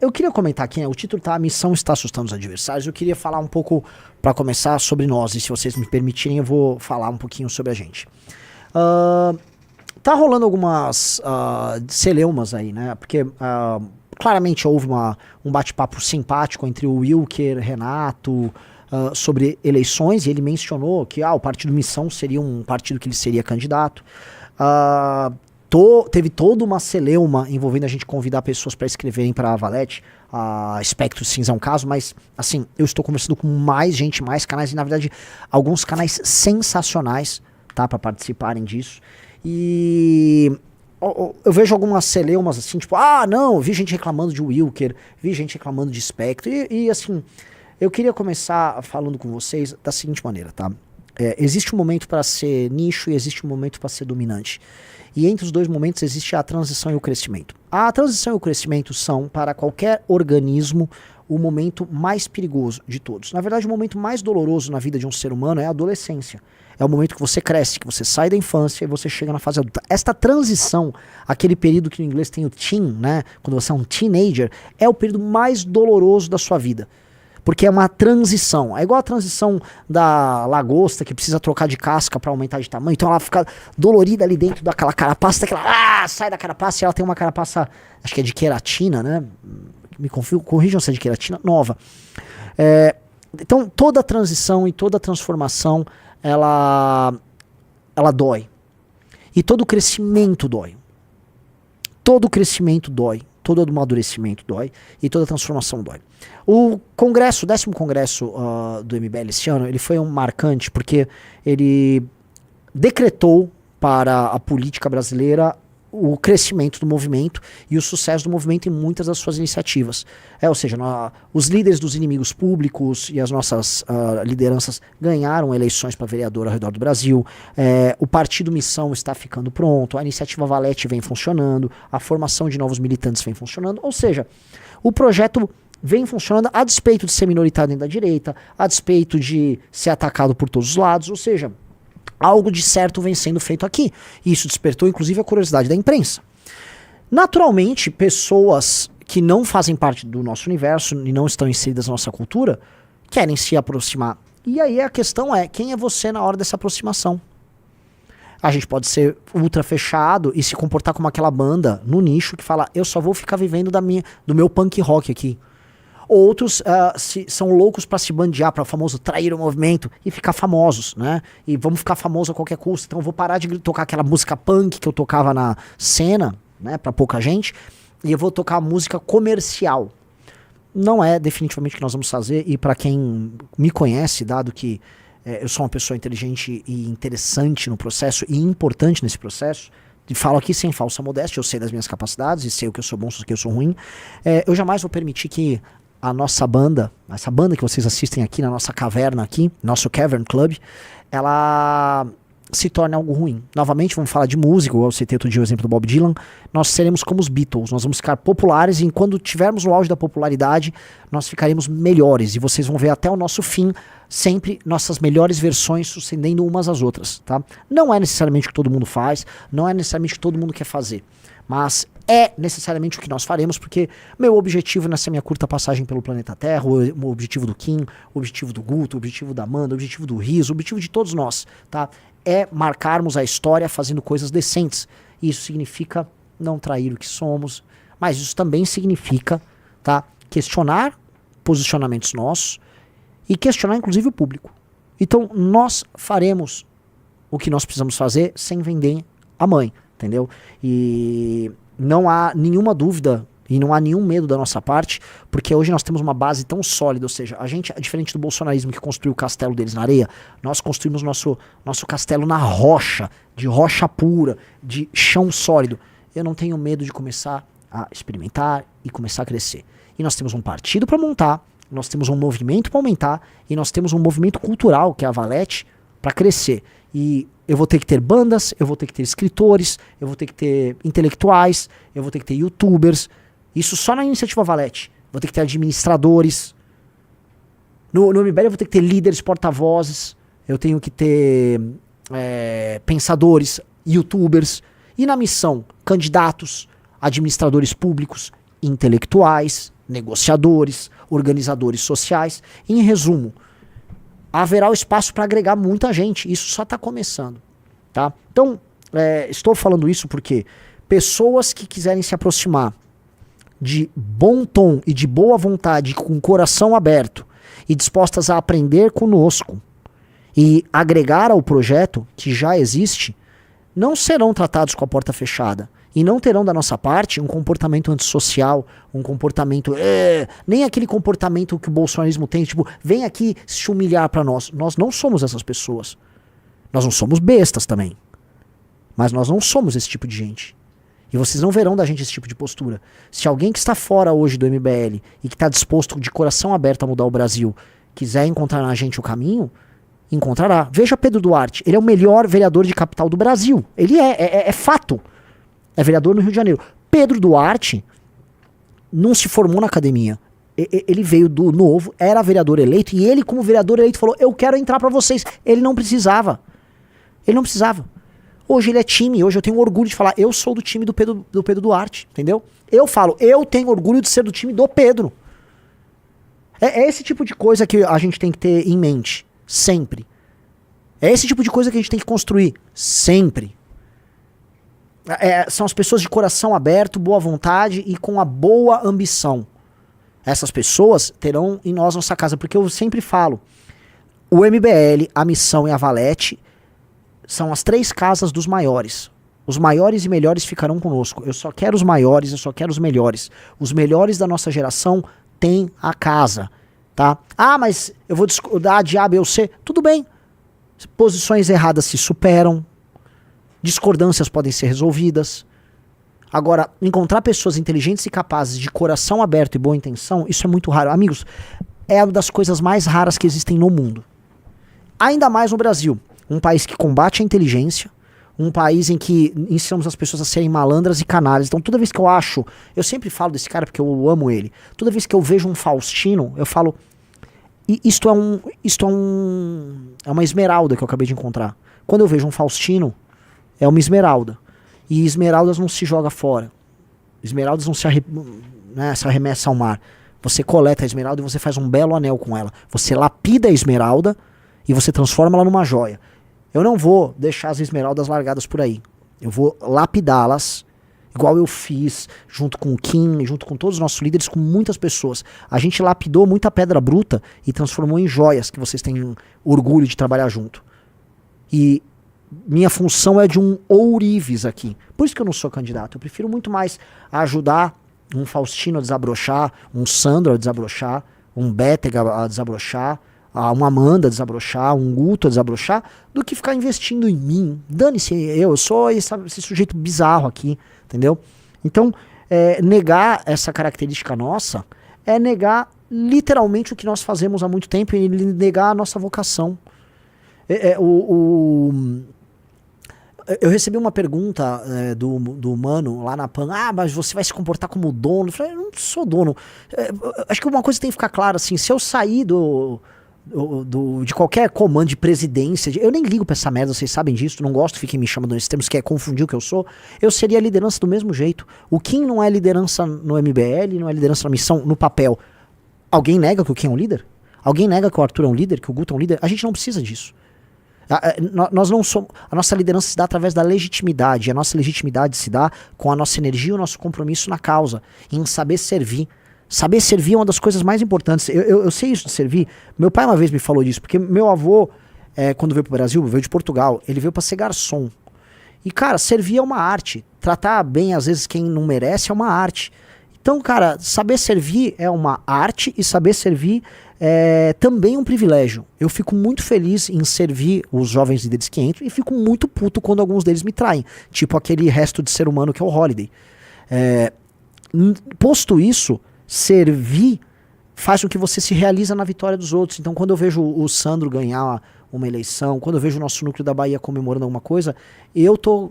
Eu queria comentar aqui, né, o título tá A Missão Está Assustando os Adversários. Eu queria falar um pouco, para começar, sobre nós. E se vocês me permitirem, eu vou falar um pouquinho sobre a gente. Tá rolando algumas celeumas aí, né? Porque claramente houve um bate-papo simpático entre o Wilker, Renato, sobre eleições. E ele mencionou que o Partido Missão seria um partido que ele seria candidato. Teve toda uma celeuma envolvendo a gente convidar pessoas para escreverem para a Valete. A Espectro Cinza é um caso, mas assim, eu estou conversando com mais gente, mais canais, e na verdade alguns canais sensacionais, tá, para participarem disso. E eu vejo algumas celeumas assim, tipo, não, vi gente reclamando de Wilker, vi gente reclamando de Espectro, e assim, eu queria começar falando com vocês da seguinte maneira, tá? Existe um momento para ser nicho e existe um momento para ser dominante. E entre os dois momentos existe a transição e o crescimento. A transição e o crescimento são, para qualquer organismo, o momento mais perigoso de todos. Na verdade, o momento mais doloroso na vida de um ser humano é a adolescência. É o momento que você cresce, que você sai da infância e você chega na fase adulta. Esta transição, aquele período que no inglês tem o teen, né? Quando você é um teenager, é o período mais doloroso da sua vida. Porque é uma transição. É igual a transição da lagosta que precisa trocar de casca para aumentar de tamanho. Então ela fica dolorida ali dentro daquela carapaça, sai da carapaça e ela tem uma carapaça, acho que é de queratina, né? Me corrijam se é de queratina, nova. Então toda transição e toda transformação, ela dói. E todo crescimento dói. Todo crescimento dói. Todo amadurecimento dói e toda transformação dói. O 10º congresso do MBL esse ano, ele foi um marcante porque ele decretou para a política brasileira o crescimento do movimento e o sucesso do movimento em muitas das suas iniciativas. Ou seja, os líderes dos inimigos públicos e as nossas lideranças ganharam eleições para vereador ao redor do Brasil, o Partido Missão está ficando pronto, a iniciativa Valete vem funcionando, a formação de novos militantes vem funcionando, ou seja, o projeto vem funcionando a despeito de ser minoritário dentro da direita, a despeito de ser atacado por todos os lados, ou seja, algo de certo vem sendo feito aqui. Isso despertou, inclusive, a curiosidade da imprensa. Naturalmente, pessoas que não fazem parte do nosso universo e não estão inseridas na nossa cultura querem se aproximar. E aí a questão é, quem é você na hora dessa aproximação? A gente pode ser ultra fechado e se comportar como aquela banda no nicho que fala, eu só vou ficar vivendo do meu punk rock aqui. Outros são loucos para se bandear, para o famoso trair o movimento e ficar famosos, né? E vamos ficar famosos a qualquer custo. Então eu vou parar de tocar aquela música punk que eu tocava na cena, né, para pouca gente, e eu vou tocar música comercial. Não é definitivamente o que nós vamos fazer, e para quem me conhece, dado que eu sou uma pessoa inteligente e interessante no processo e importante nesse processo, e falo aqui sem falsa modéstia, eu sei das minhas capacidades e sei o que eu sou bom, o que eu sou ruim, eu jamais vou permitir que a nossa banda, essa banda que vocês assistem aqui na nossa caverna aqui, nosso Cavern Club, ela se torne algo ruim. Novamente, vamos falar de música, eu citei outro dia o exemplo do Bob Dylan, nós seremos como os Beatles, nós vamos ficar populares e quando tivermos no auge da popularidade, nós ficaremos melhores e vocês vão ver até o nosso fim, sempre nossas melhores versões sucedendo umas às outras, tá? Não é necessariamente o que todo mundo faz, não é necessariamente o que todo mundo quer fazer, mas é necessariamente o que nós faremos, porque meu objetivo nessa minha curta passagem pelo planeta Terra, o objetivo do Kim, o objetivo do Guto, o objetivo da Amanda, o objetivo do Riso, o objetivo de todos nós, tá? É marcarmos a história fazendo coisas decentes. Isso significa não trair o que somos, mas isso também significa, tá, questionar posicionamentos nossos e questionar inclusive o público. Então nós faremos o que nós precisamos fazer sem vender a mãe, entendeu? E não há nenhuma dúvida e não há nenhum medo da nossa parte, porque hoje nós temos uma base tão sólida, ou seja, a gente, diferente do bolsonarismo que construiu o castelo deles na areia, nós construímos nosso castelo na rocha, de rocha pura, de chão sólido. Eu não tenho medo de começar a experimentar e começar a crescer. E nós temos um partido para montar, nós temos um movimento para aumentar, e nós temos um movimento cultural, que é a Valete, para crescer. E eu vou ter que ter bandas, eu vou ter que ter escritores, eu vou ter que ter intelectuais, eu vou ter que ter youtubers. Isso só na iniciativa Valete. Vou ter que ter administradores. No MBL eu vou ter que ter líderes, porta-vozes. Eu tenho que ter pensadores, youtubers. E na missão, candidatos, administradores públicos, intelectuais, negociadores, organizadores sociais. Em resumo, haverá o espaço para agregar muita gente. Isso só está começando. Tá? Então, estou falando isso porque pessoas que quiserem se aproximar de bom tom e de boa vontade, com o coração aberto e dispostas a aprender conosco e agregar ao projeto que já existe, não serão tratados com a porta fechada e não terão da nossa parte um comportamento antissocial, um comportamento, nem aquele comportamento que o bolsonarismo tem, tipo, vem aqui se humilhar para nós. Nós não somos essas pessoas. Nós não somos bestas também. Mas nós não somos esse tipo de gente. E vocês não verão da gente esse tipo de postura. Se alguém que está fora hoje do MBL e que está disposto de coração aberto a mudar o Brasil, quiser encontrar na gente o caminho, encontrará. Veja Pedro Duarte, ele é o melhor vereador de capital do Brasil. Ele é fato. É vereador no Rio de Janeiro. Pedro Duarte não se formou na academia. Ele veio do Novo, era vereador eleito, e ele, como vereador eleito, falou, eu quero entrar para vocês. Ele não precisava. Ele não precisava. Hoje ele é time, hoje eu tenho orgulho de falar, eu sou do time do Pedro Duarte, entendeu? Eu falo, eu tenho orgulho de ser do time do Pedro. É esse tipo de coisa que a gente tem que ter em mente, sempre. É esse tipo de coisa que a gente tem que construir, sempre. São as pessoas de coração aberto, boa vontade e com a boa ambição. Essas pessoas terão em nós nossa casa, porque eu sempre falo, o MBL, a Missão e a Valete são as 3 casas dos maiores. Os maiores e melhores ficarão conosco. Eu só quero os maiores, eu só quero os melhores. Os melhores da nossa geração têm a casa, tá? Ah, mas eu vou discordar de A, B ou C. Tudo bem. Posições erradas se superam. Discordâncias podem ser resolvidas. Agora, encontrar pessoas inteligentes e capazes de coração aberto e boa intenção, isso é muito raro. Amigos, é uma das coisas mais raras que existem no mundo. Ainda mais no Brasil. Um país que combate a inteligência, um país em que ensinamos as pessoas a serem malandras e canalhas. Então toda vez que eu sempre falo desse cara porque eu amo ele, toda vez que eu vejo um Faustino, eu falo, isto é uma esmeralda que eu acabei de encontrar. Quando eu vejo um Faustino, é uma esmeralda. E esmeraldas não se joga fora. Esmeraldas não se arremessa ao mar. Você coleta a esmeralda e você faz um belo anel com ela. Você lapida a esmeralda e você transforma ela numa joia. Eu não vou deixar as esmeraldas largadas por aí. Eu vou lapidá-las, igual eu fiz, junto com o Kim, junto com todos os nossos líderes, com muitas pessoas. A gente lapidou muita pedra bruta e transformou em joias que vocês têm orgulho de trabalhar junto. E minha função é de um ourives aqui. Por isso que eu não sou candidato. Eu prefiro muito mais ajudar um Faustino a desabrochar, um Sandro a desabrochar, um Bétega a desabrochar, uma Amanda a desabrochar, um Guto a desabrochar, do que ficar investindo em mim. Dane-se, eu sou esse sujeito bizarro aqui, entendeu? Então, negar essa característica nossa é negar literalmente o que nós fazemos há muito tempo e negar a nossa vocação. Eu recebi uma pergunta do Mano lá na PAN, mas você vai se comportar como dono? Eu falei, eu não sou dono. Acho que uma coisa tem que ficar clara, assim, se eu sair de qualquer comando de presidência, eu nem ligo pra essa merda, vocês sabem disso, não gosto, fiquem me chamando nesses termos, que é confundir o que eu seria a liderança do mesmo jeito. O Kim não é liderança no MBL, não é liderança na Missão, no papel. Alguém nega que o Kim é um líder? Alguém nega que o Arthur é um líder, que o Guto é um líder? A gente não precisa disso. Nós não somos, a nossa liderança se dá através da legitimidade, a nossa legitimidade se dá com a nossa energia e o nosso compromisso na causa, em saber servir. Saber servir é uma das coisas mais importantes. Eu sei isso de servir. Meu pai uma vez me falou disso, porque meu avô, quando veio pro Brasil, veio de Portugal, ele veio para ser garçom. E, cara, servir é uma arte. Tratar bem, às vezes, quem não merece é uma arte. Então, cara, saber servir é uma arte e saber servir é também um privilégio. Eu fico muito feliz em servir os jovens líderes que entram e fico muito puto quando alguns deles me traem. Tipo aquele resto de ser humano que é o Holiday. Posto isso, servir faz com que você se realiza na vitória dos outros. Então, quando eu vejo o Sandro ganhar uma eleição, quando eu vejo o nosso núcleo da Bahia comemorando alguma coisa, eu tô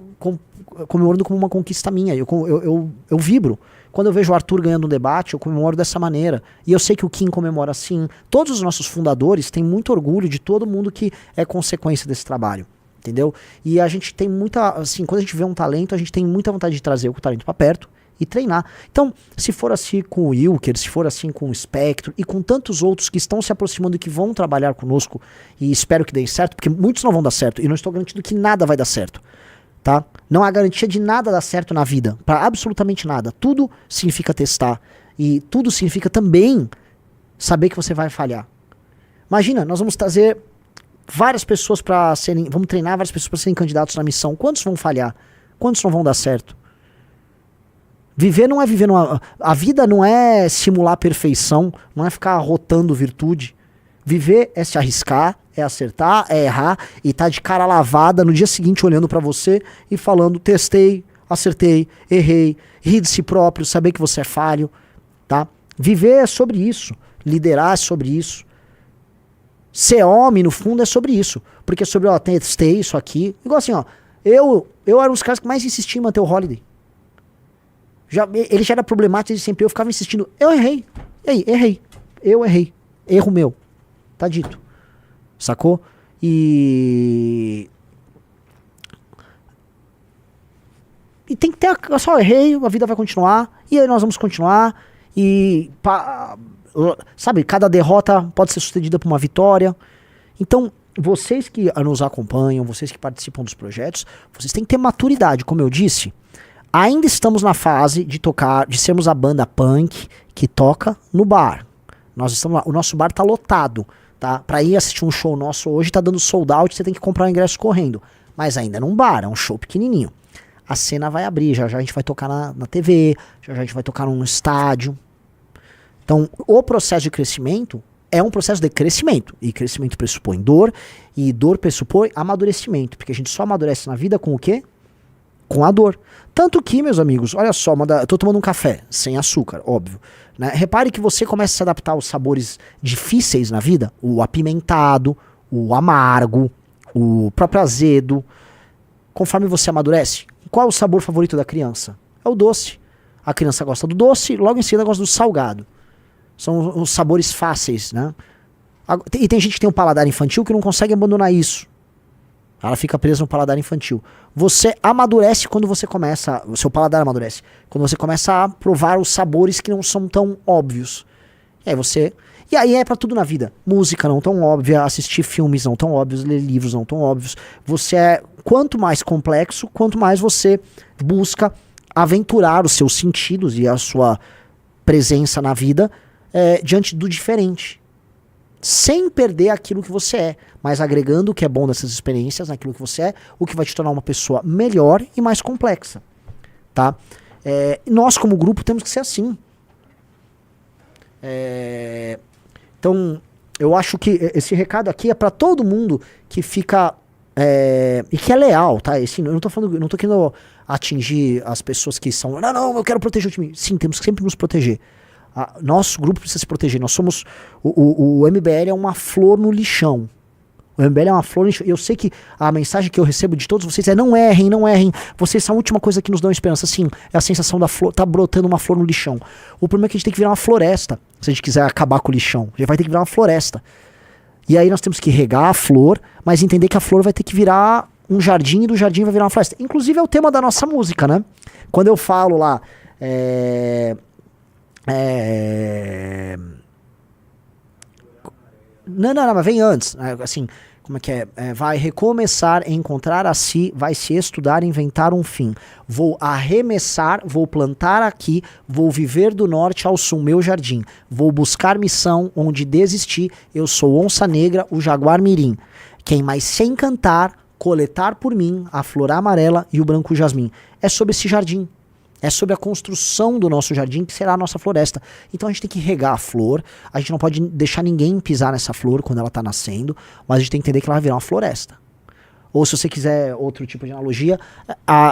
comemorando como uma conquista minha. Eu vibro. Quando eu vejo o Arthur ganhando um debate, eu comemoro dessa maneira. E eu sei que o Kim comemora assim. Todos os nossos fundadores têm muito orgulho de todo mundo que é consequência desse trabalho. Entendeu? E a gente tem muita, assim, quando a gente vê um talento, a gente tem muita vontade de trazer o talento pra perto e treinar. Então, se for assim com o Wilker, se for assim com o Spectro e com tantos outros que estão se aproximando e que vão trabalhar conosco, e espero que dê certo, porque muitos não vão dar certo, e não estou garantindo que nada vai dar certo, tá? Não há garantia de nada dar certo na vida, para absolutamente nada. Tudo significa testar, e tudo significa também saber que você vai falhar. Imagina, nós vamos trazer várias pessoas para serem, vamos treinar várias pessoas para serem candidatos na missão. Quantos vão falhar? Quantos não vão dar certo? Viver não é viver numa... A vida não é simular perfeição, não é ficar rotando virtude. Viver é se arriscar, é acertar, é errar e tá de cara lavada no dia seguinte olhando pra você e falando, testei, acertei, errei, ri de si próprio, saber que você é falho, tá? Viver é sobre isso, liderar é sobre isso. Ser homem, no fundo, é sobre isso. Porque é sobre, ó, testei isso aqui. Igual assim, ó, eu era um dos caras que mais insistia em manter o Holiday. Ele já era problemático desde sempre, eu ficava insistindo, eu errei, eu errei, erro meu, tá dito, sacou? E tem que ter, eu só errei, a vida vai continuar, e aí nós vamos continuar, e sabe, cada derrota pode ser sucedida por uma vitória. Então, vocês que nos acompanham, vocês que participam dos projetos, vocês têm que ter maturidade, como eu disse. Ainda estamos na fase de tocar, de sermos a banda punk que toca no bar. Nós estamos lá, o nosso bar tá lotado, tá? Pra ir assistir um show nosso hoje tá dando sold out, você tem que comprar o ingresso correndo. Mas ainda é num bar, é um show pequenininho. A cena vai abrir, já a gente vai tocar na TV, já a gente vai tocar num estádio. Então, o processo de crescimento é um processo de crescimento. E crescimento pressupõe dor, e dor pressupõe amadurecimento. Porque a gente só amadurece na vida com o quê? Com a dor. Tanto que, meus amigos, olha só, eu tô tomando um café, sem açúcar, óbvio. Né? Repare que você começa a se adaptar aos sabores difíceis na vida, o apimentado, o amargo, o próprio azedo. Conforme você amadurece, qual é o sabor favorito da criança? É o doce. A criança gosta do doce, logo em seguida gosta do salgado. São os sabores fáceis, né? E tem gente que tem um paladar infantil que não consegue abandonar isso. Ela fica presa no paladar infantil. Você amadurece quando você começa... O seu paladar amadurece. Quando você começa a provar os sabores que não são tão óbvios. E aí você... E aí é pra tudo na vida. Música não tão óbvia, assistir filmes não tão óbvios, ler livros não tão óbvios. Você é... Quanto mais complexo, quanto mais você busca aventurar os seus sentidos e a sua presença na vida diante do diferente. Sem perder aquilo que você é, mas agregando o que é bom dessas experiências naquilo que você é, o que vai te tornar uma pessoa melhor e mais complexa, tá? Nós como grupo temos que ser assim. Então, eu acho que esse recado aqui é para todo mundo que fica e que é leal, tá? Eu não tô querendo atingir as pessoas que são, não, eu quero proteger o time. Sim, temos que sempre nos proteger. Nosso grupo precisa se proteger. Nós somos. O MBL é uma flor no lixão. O MBL é uma flor no lixão. Eu sei que a mensagem que eu recebo de todos vocês é: não errem, não errem. Vocês são a última coisa que nos dão esperança. Sim, é a sensação da flor. Tá brotando uma flor no lixão. O problema é que a gente tem que virar uma floresta. Se a gente quiser acabar com o lixão, a gente vai ter que virar uma floresta. E aí nós temos que regar a flor, mas entender que a flor vai ter que virar um jardim e do jardim vai virar uma floresta. Inclusive é o tema da nossa música, né? Quando eu falo lá. Não, mas vem antes. Assim, como é que é? Vai recomeçar, encontrar a si, vai se estudar, inventar um fim. Vou arremessar, vou plantar aqui, vou viver do norte ao sul, meu jardim. Vou buscar missão onde desistir, eu sou onça negra, o jaguar mirim. Quem mais sem cantar, coletar por mim, a flor amarela e o branco jasmim. É sobre esse jardim. É sobre a construção do nosso jardim, que será a nossa floresta. Então a gente tem que regar a flor, a gente não pode deixar ninguém pisar nessa flor quando ela está nascendo, mas a gente tem que entender que ela vai virar uma floresta. Ou se você quiser outro tipo de analogia,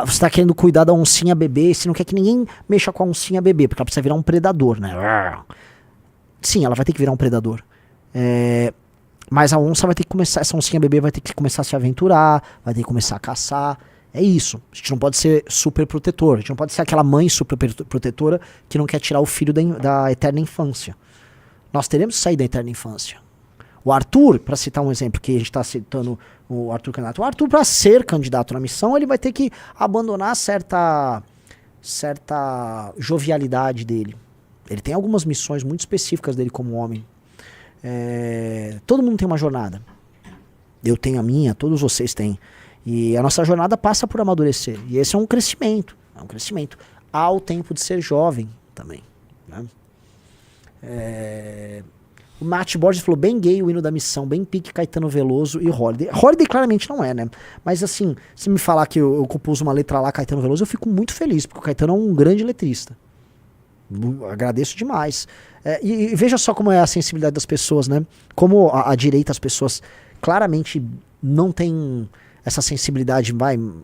você está querendo cuidar da oncinha bebê, você não quer que ninguém mexa com a oncinha bebê, porque ela precisa virar um predador, né? Sim, ela vai ter que virar um predador. Mas a onça vai ter que começar, essa oncinha bebê vai ter que começar a se aventurar, vai ter que começar a caçar. É isso. A gente não pode ser super protetor. A gente não pode ser aquela mãe super protetora que não quer tirar o filho da eterna infância. Nós teremos que sair da eterna infância. O Arthur, para citar um exemplo que a gente está citando o Arthur candidato. O Arthur, para ser candidato na missão, ele vai ter que abandonar certa certa jovialidade dele. Ele tem algumas missões muito específicas dele como homem. Todo mundo tem uma jornada. Eu tenho a minha, todos vocês têm. E a nossa jornada passa por amadurecer. E esse é um crescimento. É um crescimento. Há o tempo de ser jovem também. Né? O Matt Borges falou bem gay o hino da missão, bem pique Caetano Veloso e Holiday. Holiday claramente não é, né? Mas assim, se me falar que eu compus uma letra lá, Caetano Veloso, eu fico muito feliz, porque o Caetano é um grande letrista. Agradeço demais. E veja só como é a sensibilidade das pessoas, né? Como a direita, as pessoas claramente não têm essa sensibilidade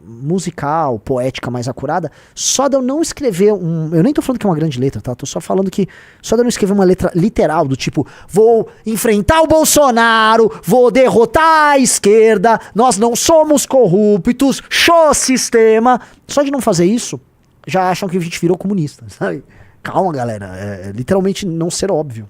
musical, poética mais acurada, só de eu não escrever eu nem tô falando que é uma grande letra, tá? Tô só falando que só de eu não escrever uma letra literal, do tipo, vou enfrentar o Bolsonaro, vou derrotar a esquerda, nós não somos corruptos, show sistema. Só de não fazer isso, já acham que a gente virou comunista, sabe? Calma, galera. Literalmente não ser óbvio.